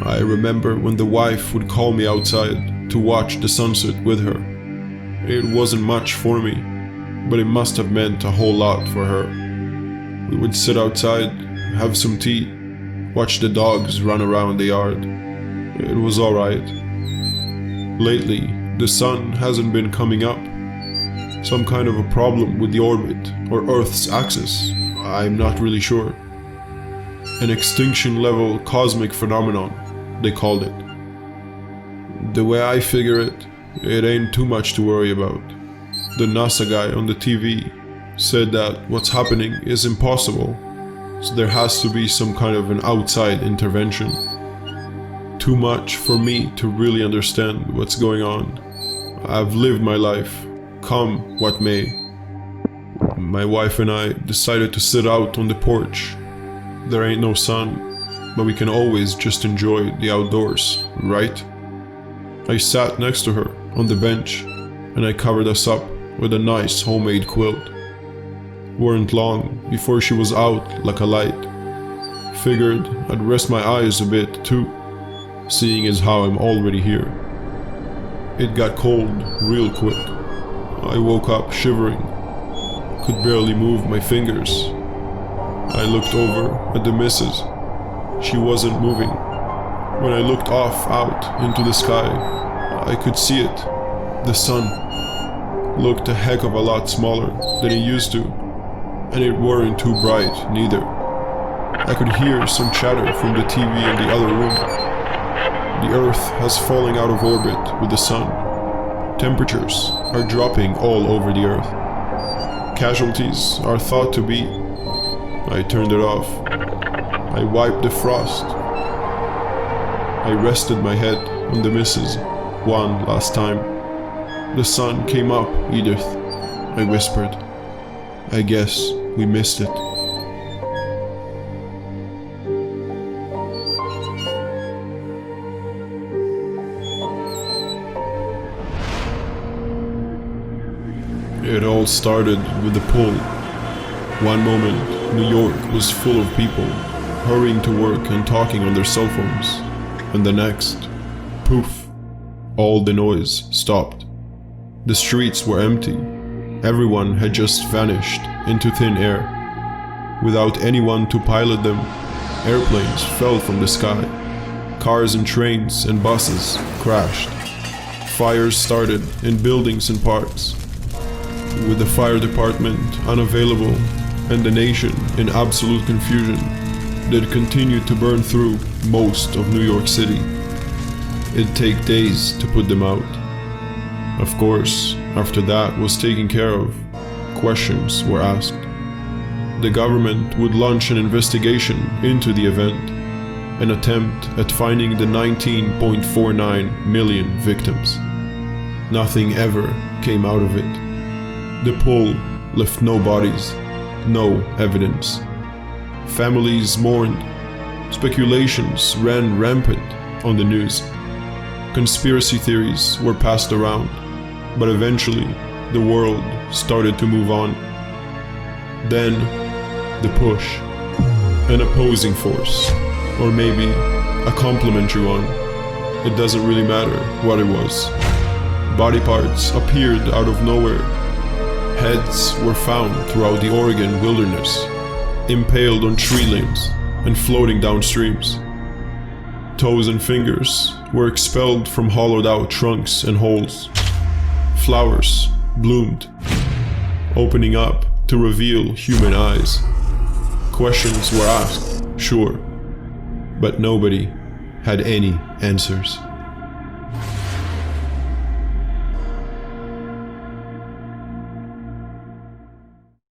I remember when the wife would call me outside to watch the sunset with her. It wasn't much for me, but it must have meant a whole lot for her. We would sit outside, have some tea, watch the dogs run around the yard. It was alright. Lately, the sun hasn't been coming up. Some kind of a problem with the orbit or Earth's axis, I'm not really sure. An extinction-level cosmic phenomenon, they called it. The way I figure it, it ain't too much to worry about. The NASA guy on the TV said that what's happening is impossible, so there has to be some kind of an outside intervention. Too much for me to really understand what's going on. I've lived my life, come what may. My wife and I decided to sit out on the porch. There ain't no sun, but we can always just enjoy the outdoors, right? I sat next to her on the bench, and I covered us up with a nice homemade quilt. Weren't long before she was out like a light. Figured I'd rest my eyes a bit too, seeing as how I'm already here. It got cold real quick. I woke up shivering, could barely move my fingers. I looked over at the missus. She wasn't moving. When I looked off out into the sky, I could see it. The sun looked a heck of a lot smaller than it used to, and it weren't too bright neither. I could hear some chatter from the TV in the other room. The Earth has fallen out of orbit with the sun. Temperatures are dropping all over the Earth. Casualties are thought to be. I turned it off. I wiped the frost. I rested my head on the missus one last time. The sun came up, Edith, I whispered. I guess we missed it. It all started with the pull. One moment, New York was full of people, hurrying to work and talking on their cell phones. And the next, poof, all the noise stopped. The streets were empty. Everyone had just vanished into thin air. Without anyone to pilot them, airplanes fell from the sky. Cars and trains and buses crashed. Fires started in buildings and parks. With the fire department unavailable and the nation in absolute confusion, they'd continue to burn through most of New York City. It'd take days to put them out. Of course, after that was taken care of, questions were asked. The government would launch an investigation into the event, an attempt at finding the 19.49 million victims. Nothing ever came out of it. The pull left no bodies, no evidence. Families mourned. Speculations ran rampant on the news. Conspiracy theories were passed around, but eventually the world started to move on. Then, the push. An opposing force, or maybe a complementary one. It doesn't really matter what it was. Body parts appeared out of nowhere. Heads were found throughout the Oregon wilderness, impaled on tree limbs and floating down streams. Toes and fingers were expelled from hollowed-out trunks and holes. Flowers bloomed, opening up to reveal human eyes. Questions were asked, sure, but nobody had any answers.